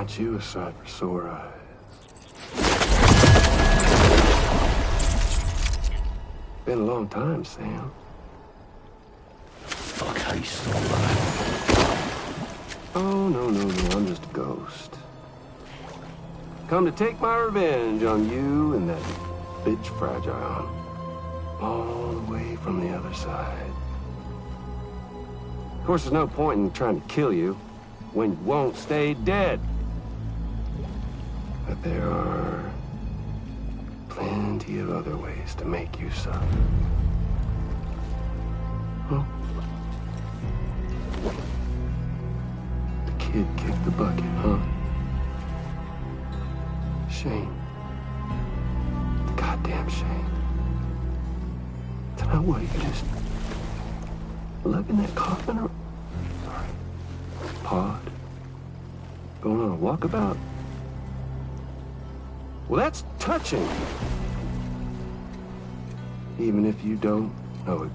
Aren't you a sight for sore eyes? Been a long time, Sam. Fuck, how you still alive? Oh, no, I'm just a ghost. Come to take my revenge on you and that bitch Fragile. All the way from the other side. Of course, there's no point in trying to kill you when you won't stay dead. But there are plenty of other ways to make you suffer. Huh? The kid kicked the bucket, huh? Shame. Goddamn shame. Tonight, what, you just lugging that coffin around? Pod? Going on a walkabout? Well, that's touching. Even if you don't know a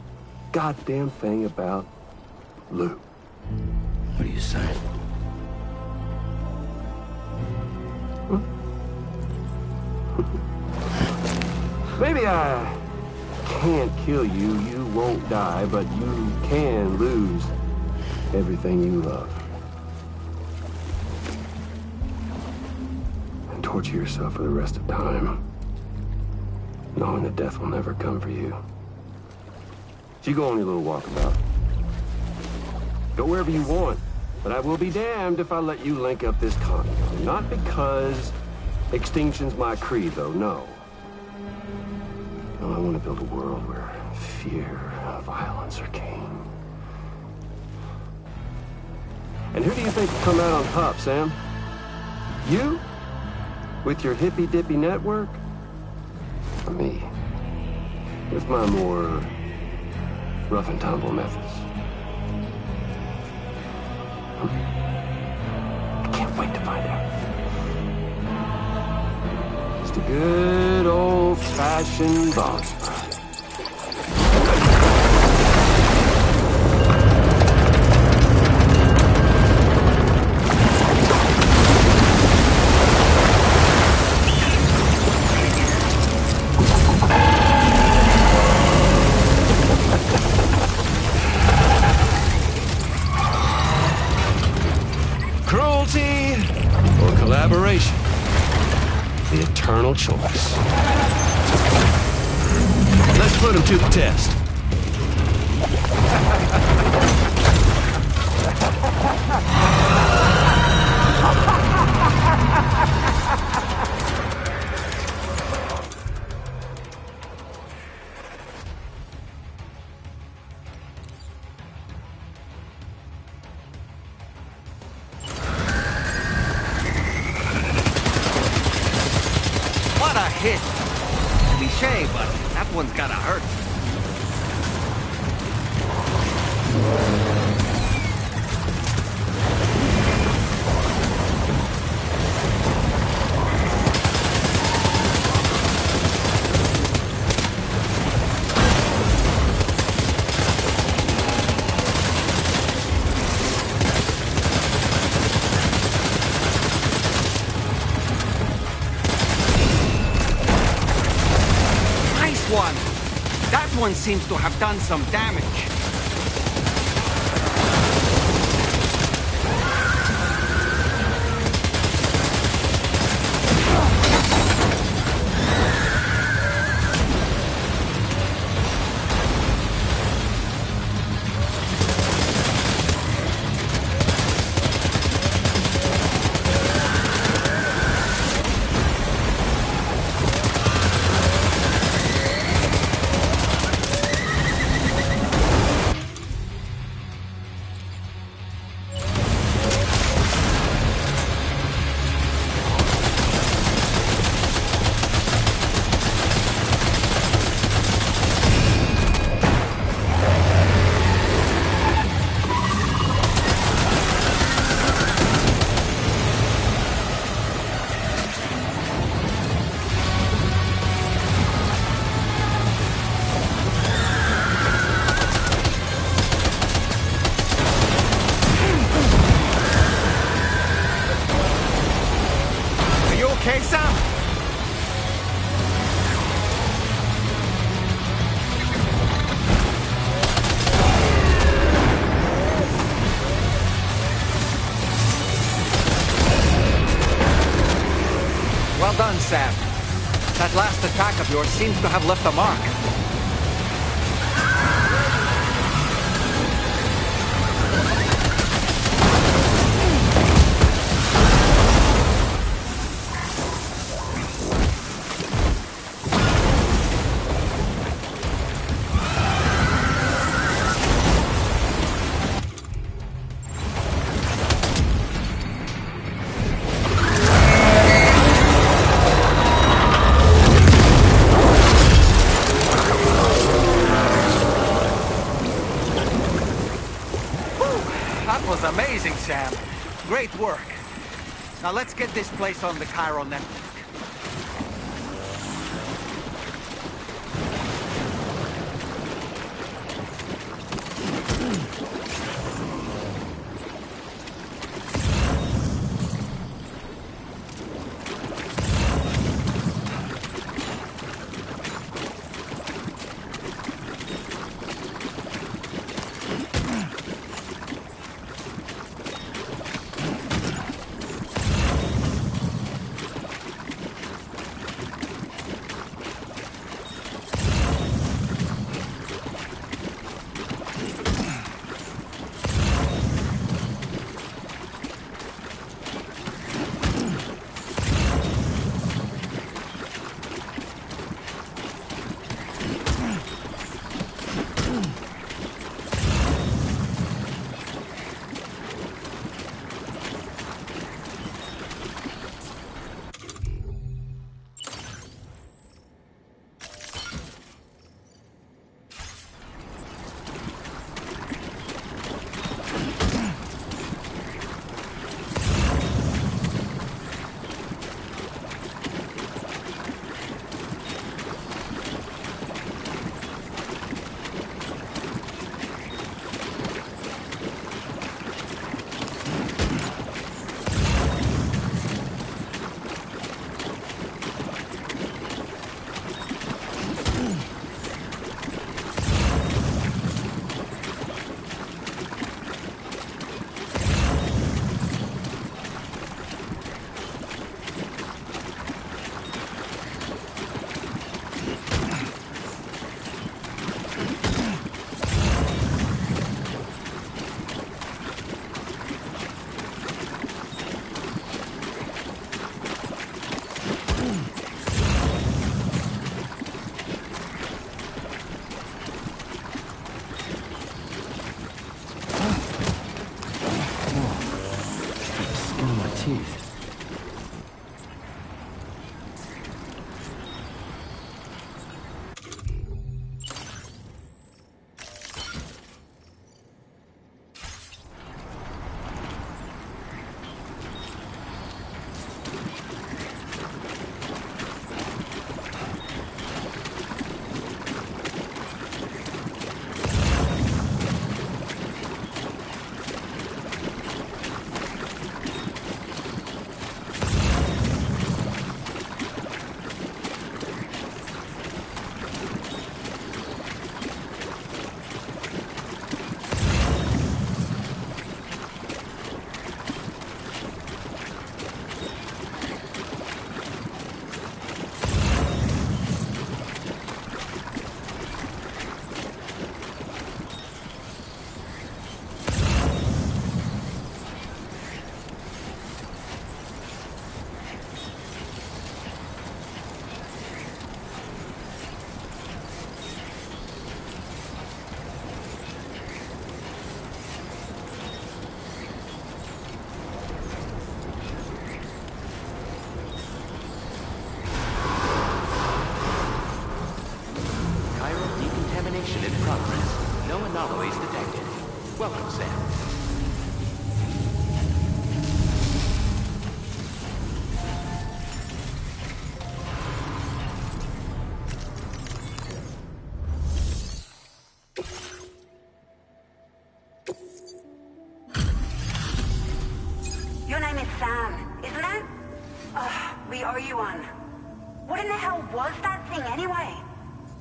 goddamn thing about Lou. What are you saying? Huh? Maybe I can't kill you, you won't die, but you can lose everything you love. And torture yourself for the rest of time, knowing that death will never come for you. So you go on your little walkabout. Go wherever you want, but I will be damned if I let you link up this continent. Not because extinction's my creed, though, no. No, I want to build a world where fear and violence are king. And who do you think will come out on top, Sam? You? With your hippy-dippy network? Or me? With my more rough and tumble methods? I can't wait to find out. Just a good old-fashioned boss fight. Cruelty or collaboration? The eternal choice. Let's put him to the test. What a hit! Cliché, but that one's gotta hurt. One. That one seems to have done some damage. Sam. That last attack of yours seems to have left a mark. That was amazing, Sam. Great work. Now let's get this place on the Cairo network. anomalies detected. Welcome, Sam. Your name is Sam, isn't it? We owe you one. What in the hell was that thing anyway?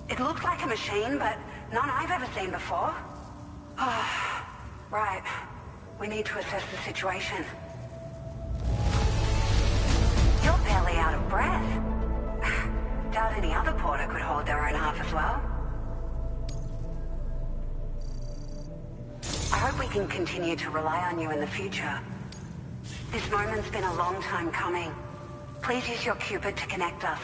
It looks like a machine, but none I've ever seen before. Right. We need to assess the situation. You're barely out of breath. any other porter could hold their own half as well. I hope we can continue to rely on you in the future. This moment's been a long time coming. Please use your Cupid to connect us.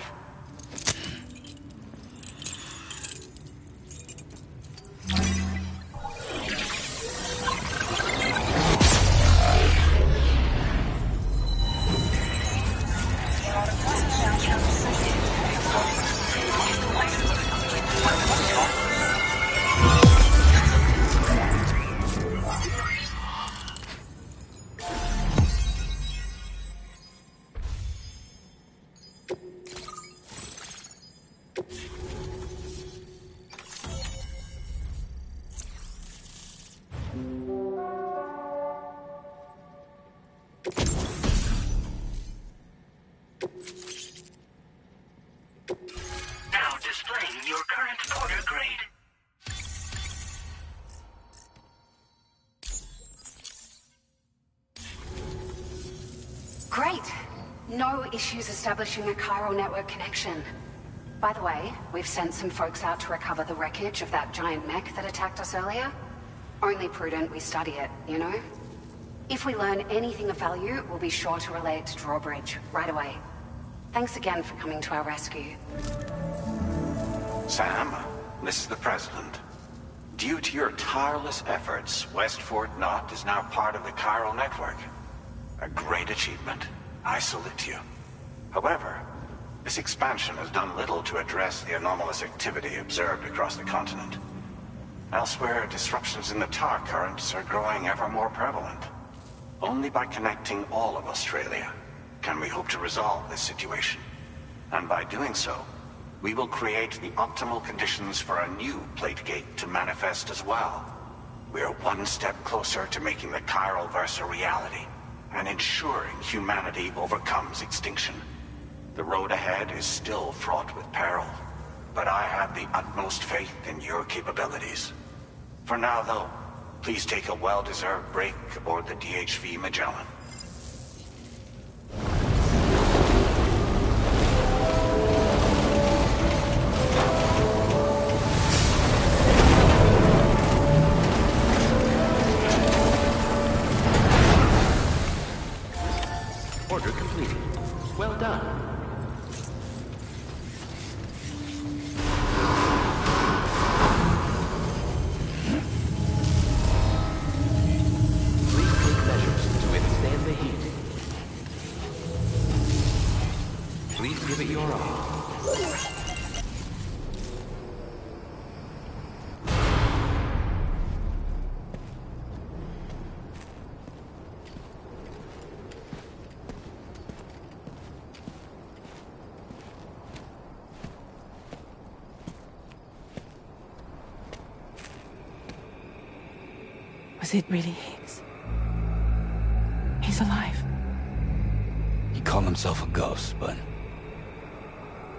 Now displaying your current porter grade. Great! No issues establishing a chiral network connection. By the way, we've sent some folks out to recover the wreckage of that giant mech that attacked us earlier. Only prudent we study it, you know? If we learn anything of value, we'll be sure to relay it to Drawbridge right away. Thanks again for coming to our rescue. Sam, this is the President. Due to your tireless efforts, West Fort Knot is now part of the chiral network. A great achievement. I salute you. However, this expansion has done little to address the anomalous activity observed across the continent. Elsewhere, disruptions in the tar currents are growing ever more prevalent. Only by connecting all of Australia can we hope to resolve this situation. And by doing so, we will create the optimal conditions for a new Plategate to manifest as well. We are one step closer to making the chiral verse a reality, and ensuring humanity overcomes extinction. The road ahead is still fraught with peril, but I have the utmost faith in your capabilities. For now, though, please take a well-deserved break aboard the DHV Magellan. Order completed. Well done. Please take measures to withstand the heat. Please give it your all. Was it really Higgs? He's alive. He called himself a ghost, but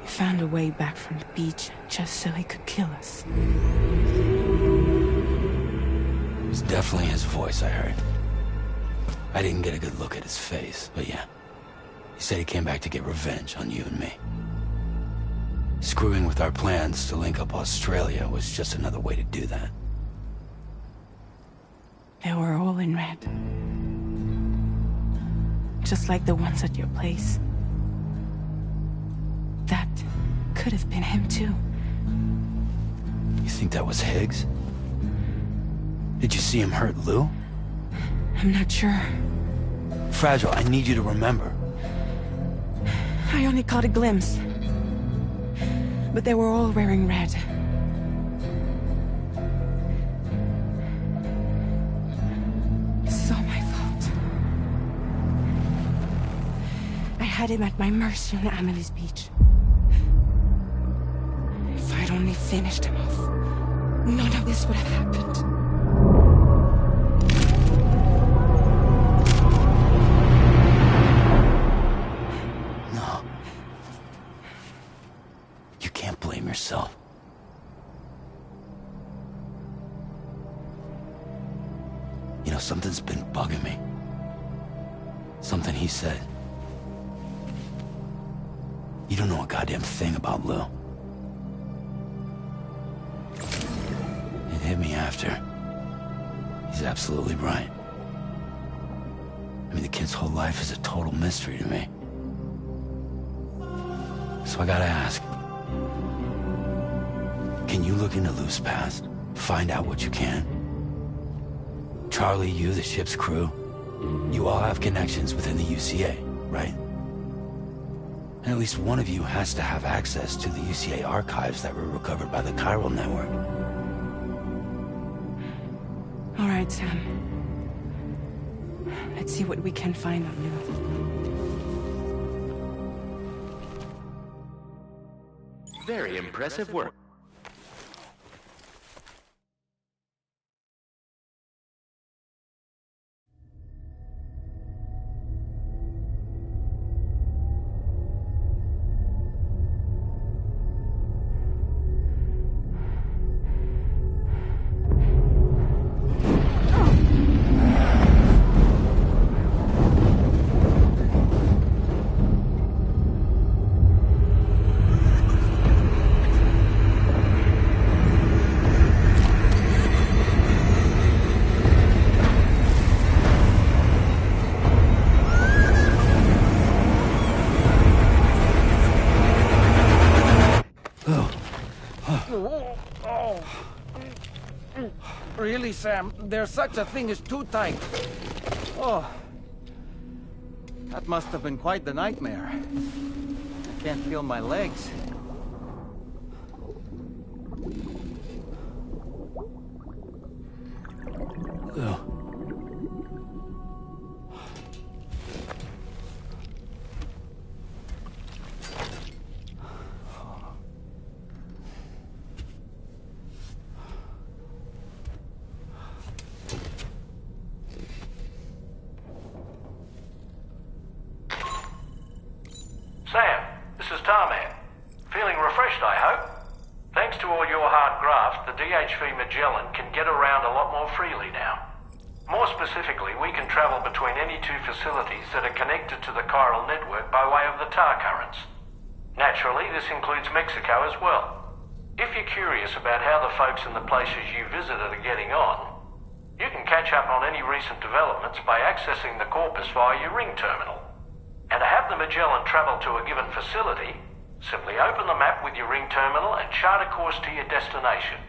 He found a way back from the beach just so he could kill us. it was definitely his voice I heard. I didn't get a good look at his face, but yeah. He said he came back to get revenge on you and me. Screwing with our plans to link up Australia was just another way to do that. They were all in red. Just like the ones at your place. That could have been him too. You think that was Higgs? Did you see him hurt Lou? I'm not sure. Fragile, I need you to remember. I only caught a glimpse. But they were all wearing red. This is all my fault. I had him at my mercy on Amelie's beach. If I'd only finished him off, none of this would have happened. No. You can't blame yourself. You know, something's been bugging me. Something he said. You don't know a goddamn thing about Lou. hit me after. He's absolutely right. I mean, the kid's whole life is a total mystery to me. So I gotta ask, can you look into Lou's past? Find out what you can? Charlie, you, the ship's crew, you all have connections within the UCA, right? And at least one of you has to have access to the UCA archives that were recovered by the chiral network. All right, Sam. Let's see what we can find on Lou. Very impressive work. Really, Sam? There's such a thing as too tight. Oh. That must have been quite the nightmare. I can't feel my legs. Lou. Sam, this is Tarman. Feeling refreshed, I hope? Thanks to all your hard graft, the DHV Magellan can get around a lot more freely now. More specifically, we can travel between any two facilities that are connected to the chiral network by way of the tar currents. Naturally, this includes Mexico as well. If you're curious about how the folks in the places you visited are getting on, you can catch up on any recent developments by accessing the corpus via your ring terminal. And to have the Magellan travel to a given facility, simply open the map with your ring terminal and chart a course to your destination.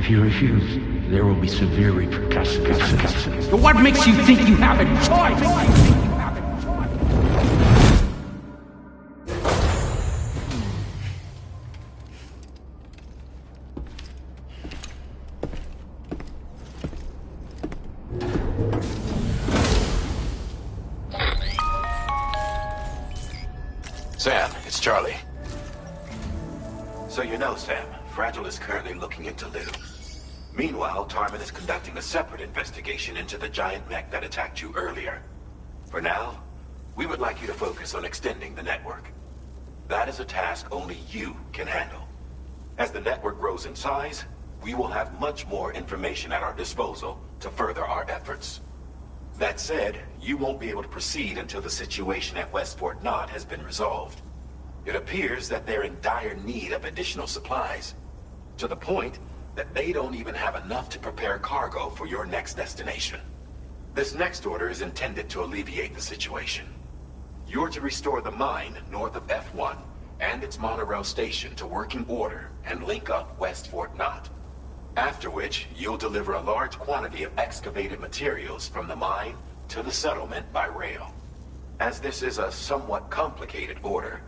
If you refuse, there will be severe repercussions. What makes you think you have a choice? Sam, it's Charlie. So you know, Sam, Fragile is currently looking into Lou. Meanwhile, Tarman is conducting a separate investigation into the giant mech that attacked you earlier. For now, we would like you to focus on extending the network. That is a task only you can handle. As the network grows in size, we will have much more information at our disposal to further our efforts. That said, you won't be able to proceed until the situation at West Fort Knott has been resolved. It appears that they're in dire need of additional supplies, to the point that they don't even have enough to prepare cargo for your next destination. This next order is intended to alleviate the situation. You're to restore the mine north of F1 and its monorail station to working order and link up West Fort Knott. After which, you'll deliver a large quantity of excavated materials from the mine to the settlement by rail. As this is a somewhat complicated order,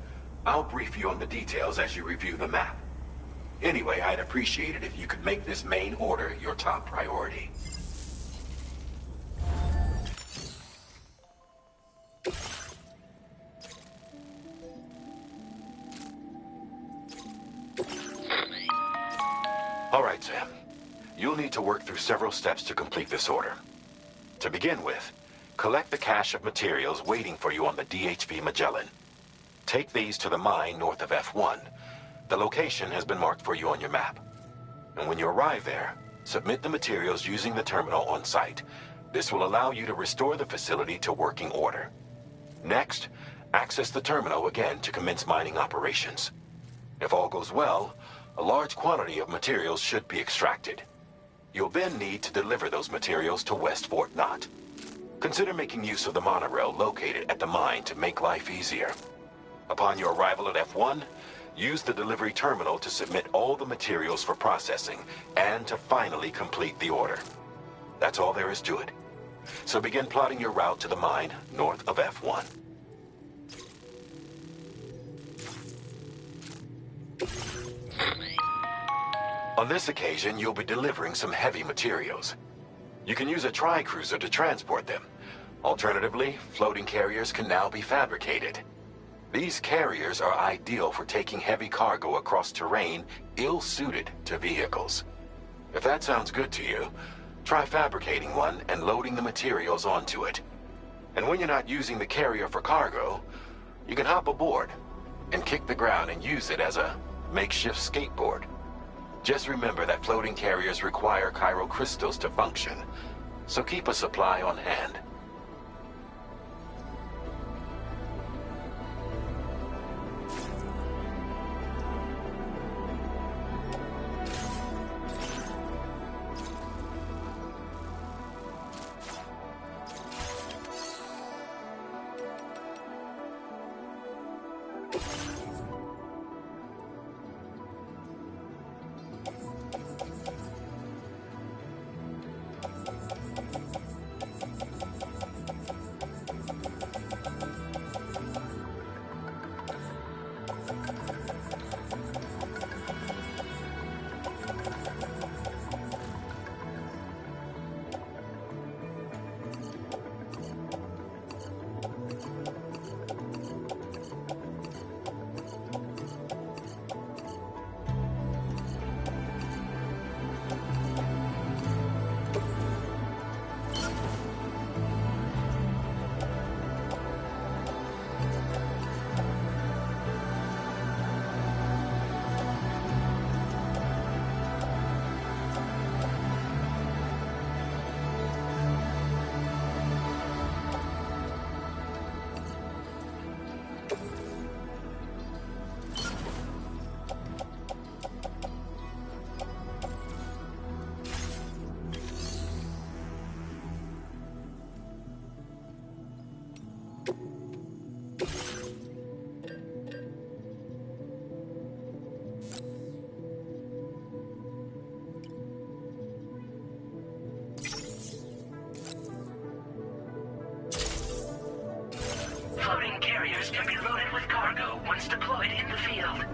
I'll brief you on the details as you review the map. Anyway, I'd appreciate it if you could make this main order your top priority. All right, Sam. You'll need to work through several steps to complete this order. To begin with, collect the cache of materials waiting for you on the DHV Magellan. Take these to the mine north of F1. The location has been marked for you on your map. And when you arrive there, submit the materials using the terminal on site. This will allow you to restore the facility to working order. Next, access the terminal again to commence mining operations. If all goes well, a large quantity of materials should be extracted. You'll then need to deliver those materials to West Fort Knott. Consider making use of the monorail located at the mine to make life easier. Upon your arrival at F1, use the delivery terminal to submit all the materials for processing and to finally complete the order. That's all there is to it. So begin plotting your route to the mine north of F1. On this occasion, you'll be delivering some heavy materials. You can use a tri-cruiser to transport them. Alternatively, floating carriers can now be fabricated. These carriers are ideal for taking heavy cargo across terrain ill-suited to vehicles. If that sounds good to you, try fabricating one and loading the materials onto it. And when you're not using the carrier for cargo, you can hop aboard and kick the ground and use it as a makeshift skateboard. Just remember that floating carriers require chiral crystals to function, so keep a supply on hand. Floating carriers can be loaded with cargo once deployed in the field.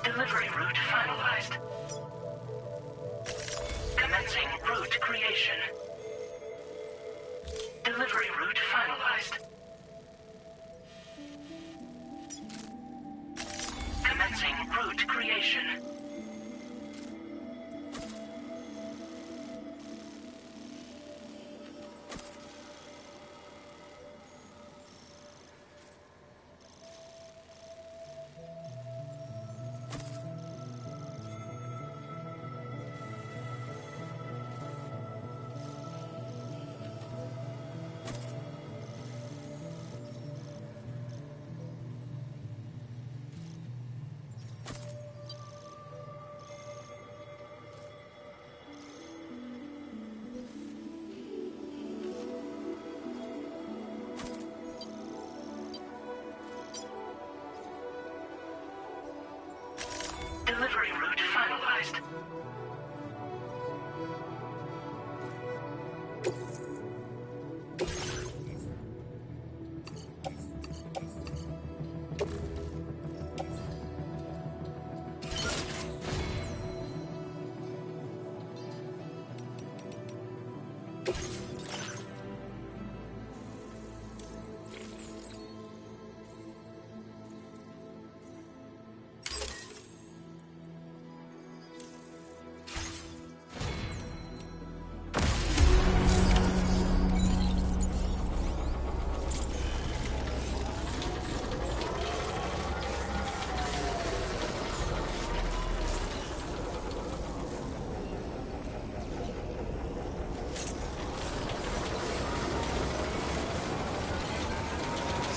Delivery route finalized. Commencing route creation. Delivery route finalized. Commencing route creation.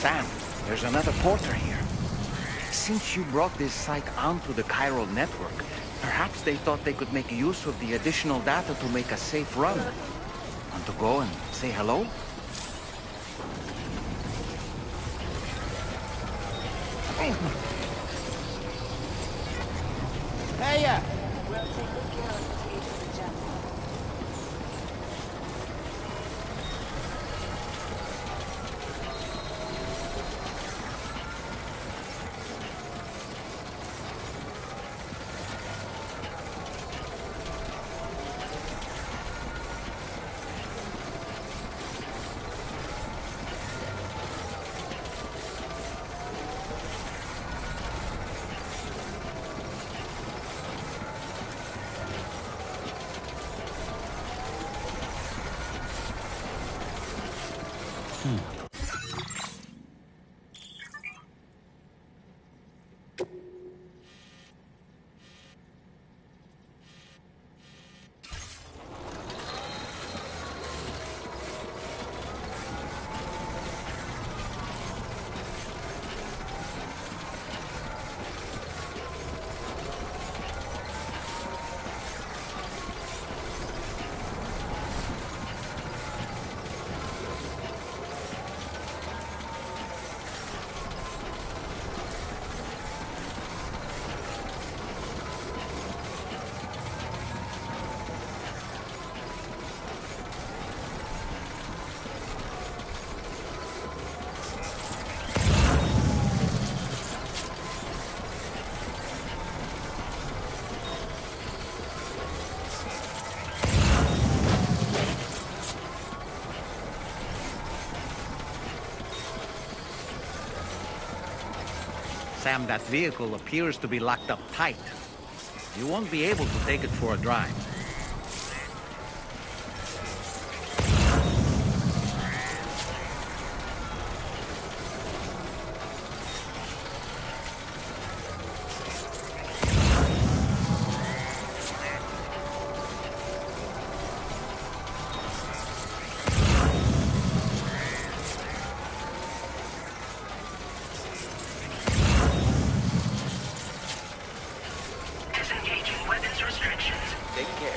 Sam, there's another porter here. Since you brought this site onto the chiral network, perhaps they thought they could make use of the additional data to make a safe run. Want to go and say hello? Hey! We'll take good care of this agent in general. Sam, that vehicle appears to be locked up tight. You won't be able to take it for a drive. Disengaging weapons restrictions. Take care.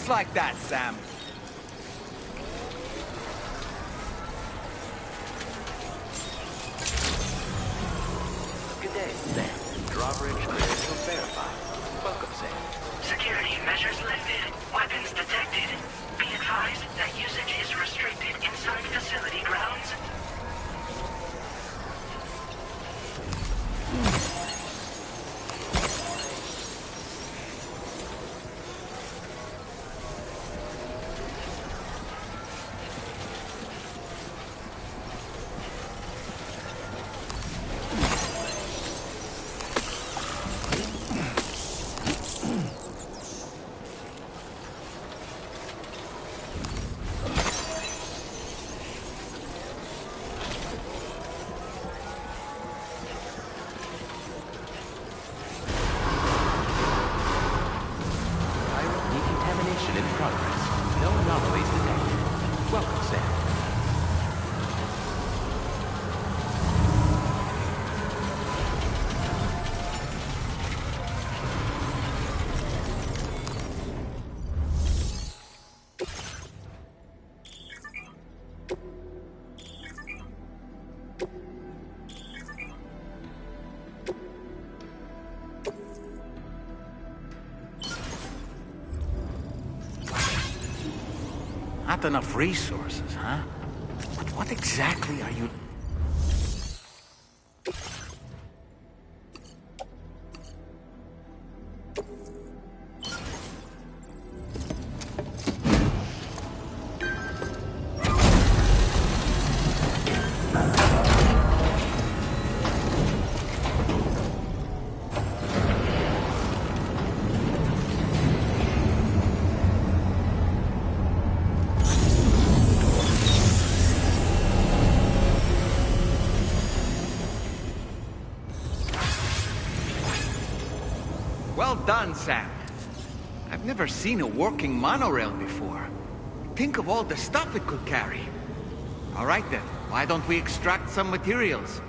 Just like that, Sam. Good day, Sam. Drawbridge credentials verified. Welcome, Sam. Security measures lifted. Weapons detected. Be advised that usage is restricted inside facility grounds. Decontamination in progress. No anomalies detected. Welcome, Sam. Not enough resources, huh? But what exactly are you... Well done, Sam. I've never seen a working monorail before. Think of all the stuff it could carry. All right then, why don't we extract some materials?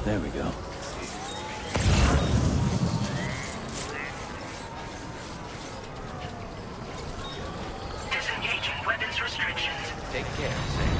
There we go. Disengaging weapons restrictions. Take care, Sam.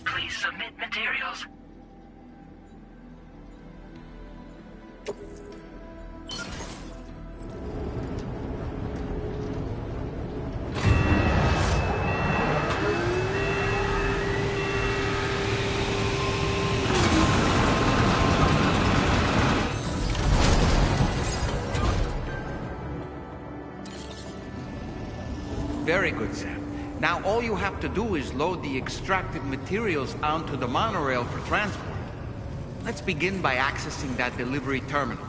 Please submit materials. Very good, Sam. Now all you have to do is load the extracted materials onto the monorail for transport. Let's begin by accessing that delivery terminal.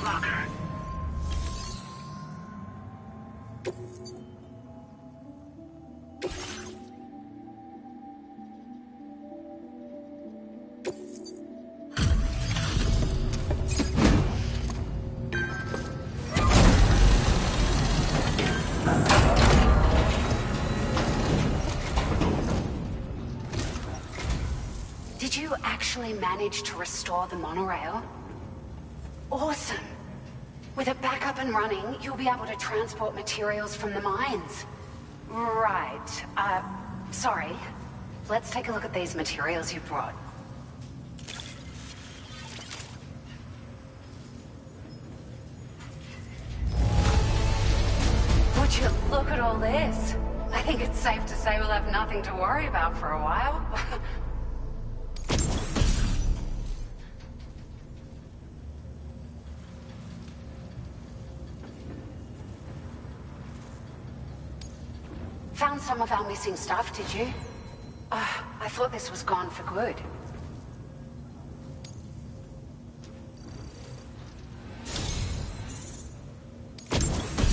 locker. Did you actually manage to restore the monorail? Awesome! With it back up and running, you'll be able to transport materials from the mines. Right. Sorry. Let's take a look at these materials you brought. Would you look at all this? I think it's safe to say we'll have nothing to worry about for a while. Found some of our missing stuff, did you? I thought this was gone for good.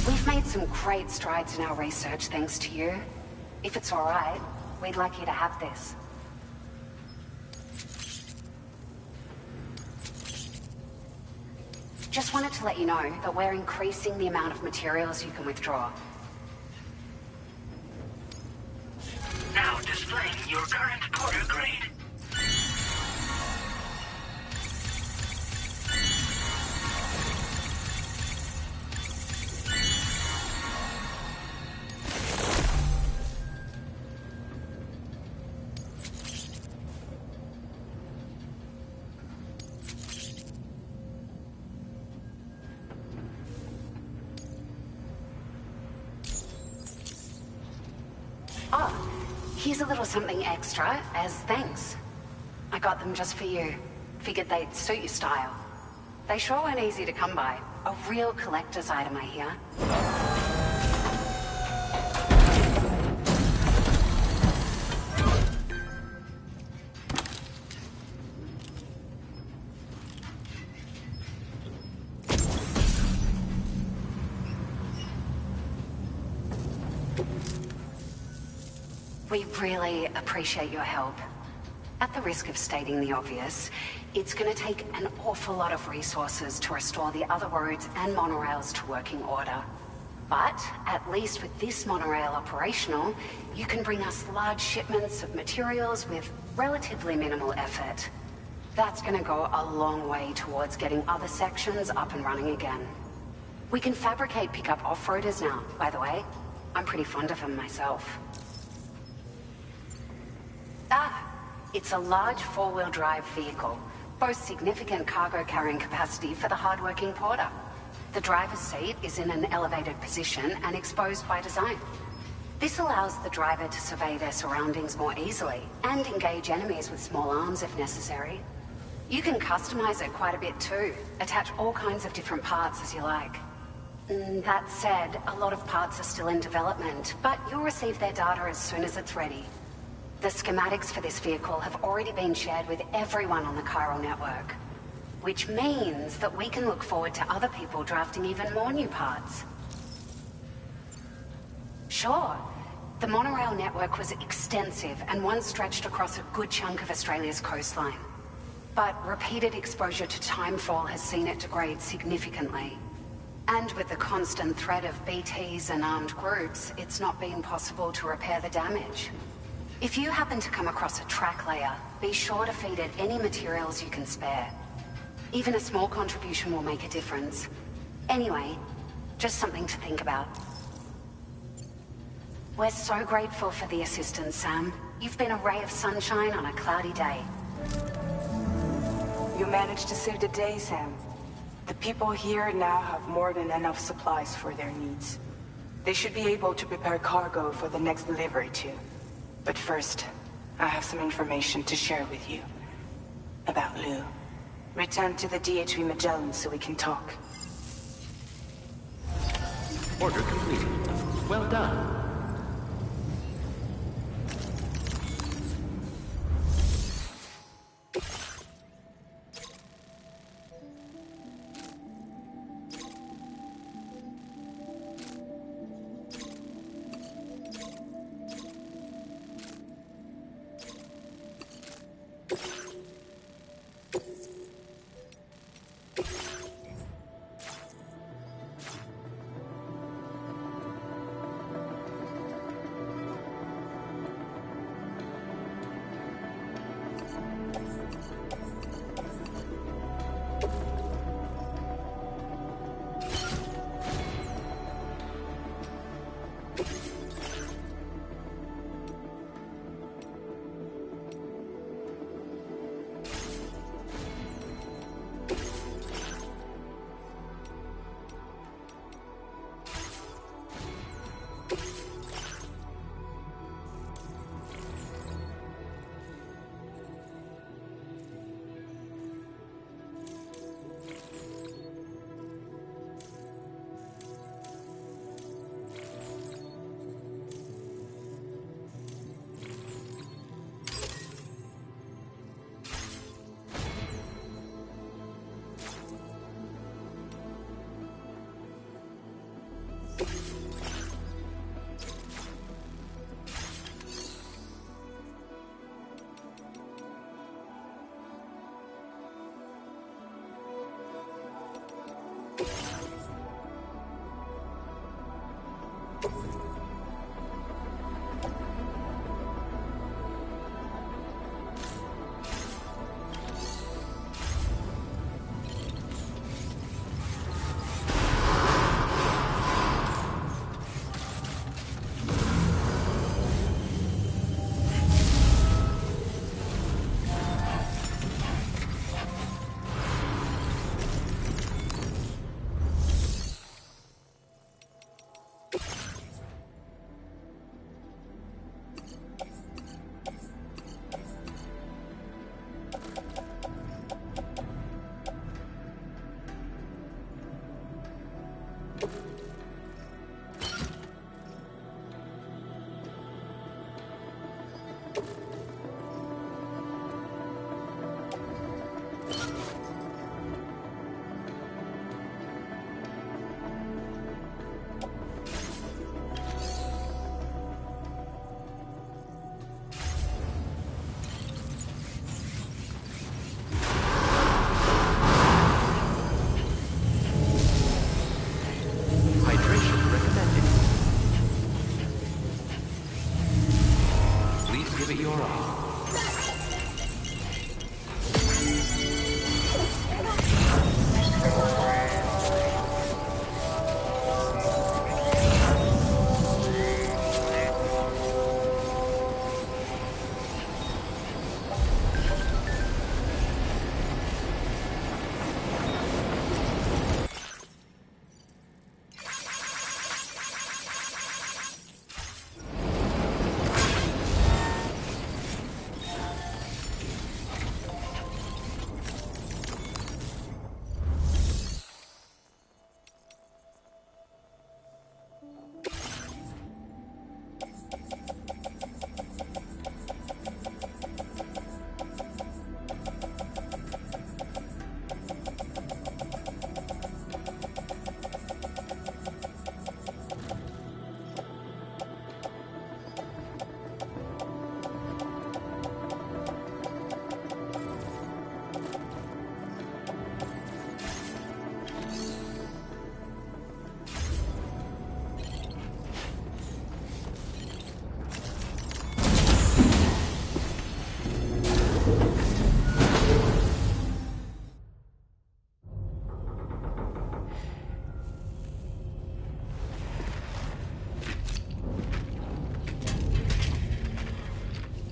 We've made some great strides in our research thanks to you. If it's alright, we'd like you to have this. Just wanted to let you know that we're increasing the amount of materials you can withdraw. Now displaying your current Porter grade. Here's a little something extra as thanks. I got them just for you. Figured they'd suit your style. They sure weren't easy to come by. A real collector's item, I hear. We really appreciate your help. At the risk of stating the obvious, it's going to take an awful lot of resources to restore the other roads and monorails to working order. But, at least with this monorail operational, you can bring us large shipments of materials with relatively minimal effort. That's going to go a long way towards getting other sections up and running again. We can fabricate pickup off-roaders now, by the way. I'm pretty fond of them myself. It's a large four-wheel drive vehicle, boasts significant cargo carrying capacity for the hard-working porter. The driver's seat is in an elevated position and exposed by design. This allows the driver to survey their surroundings more easily and engage enemies with small arms if necessary. You can customize it quite a bit too, attach all kinds of different parts as you like. That said, a lot of parts are still in development, but you'll receive their data as soon as it's ready. The schematics for this vehicle have already been shared with everyone on the Chiral network, which means that we can look forward to other people drafting even more new parts. Sure, the monorail network was extensive and once stretched across a good chunk of Australia's coastline. But repeated exposure to timefall has seen it degrade significantly. And with the constant threat of BTs and armed groups, it's not been possible to repair the damage. If you happen to come across a track layer, be sure to feed it any materials you can spare. Even a small contribution will make a difference. Anyway, just something to think about. We're so grateful for the assistance, Sam. You've been a ray of sunshine on a cloudy day. You managed to save the day, Sam. The people here now have more than enough supplies for their needs. They should be able to prepare cargo for the next delivery too. But first, I have some information to share with you. About Lou. Return to the DHV Magellan so we can talk. Order completed. Well done.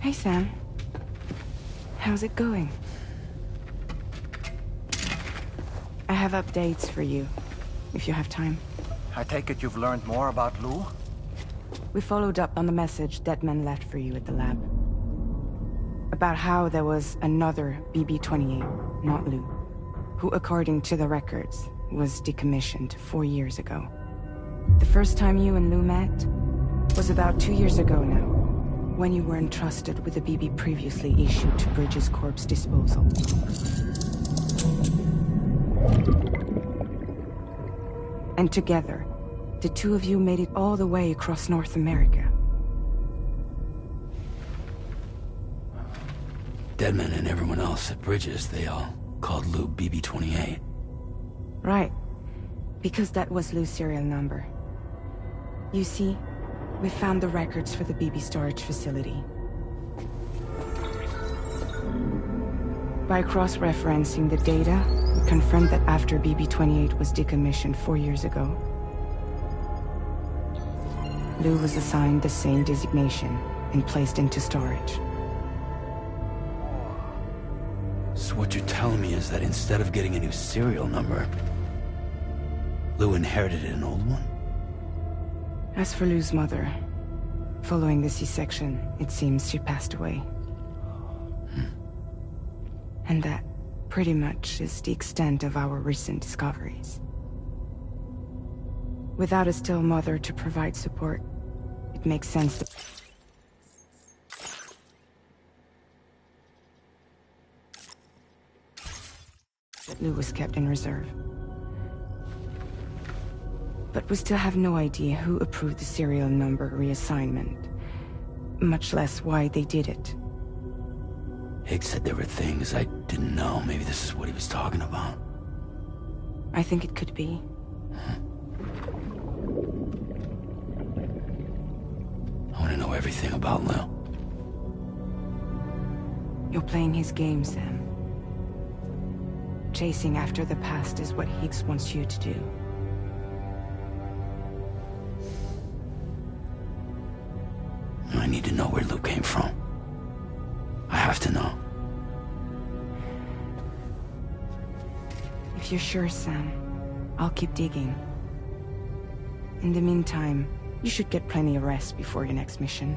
Hey, Sam. How's it going? I have updates for you, if you have time. I take it you've learned more about Lou? We followed up on the message Deadman left for you at the lab. About how there was another BB-28, not Lou, who, according to the records, was decommissioned 4 years ago. The first time you and Lou met was about 2 years ago now, when you were entrusted with the BB previously issued to Bridges Corp's disposal. And together, the two of you made it all the way across North America. Deadman and everyone else at Bridges, they all called Lou BB-28. Right. Because that was Lou's serial number. You see, we found the records for the BB storage facility. By cross-referencing the data, we confirmed that after BB-28 was decommissioned 4 years ago, Lou was assigned the same designation and placed into storage. So what you're telling me is that instead of getting a new serial number, Lou inherited an old one? As for Lou's mother, following the C-section, it seems she passed away. And that, pretty much, is the extent of our recent discoveries. Without a still mother to provide support, it makes sense that Lou was kept in reserve. But we still have no idea who approved the serial number reassignment, much less why they did it. Higgs said there were things I didn't know. Maybe this is what he was talking about. I think it could be. I want to know everything about Lou. You're playing his game, Sam. Chasing after the past is what Higgs wants you to do. I need to know where Lou came from. I have to know. If you're sure, Sam, I'll keep digging. In the meantime, you should get plenty of rest before your next mission.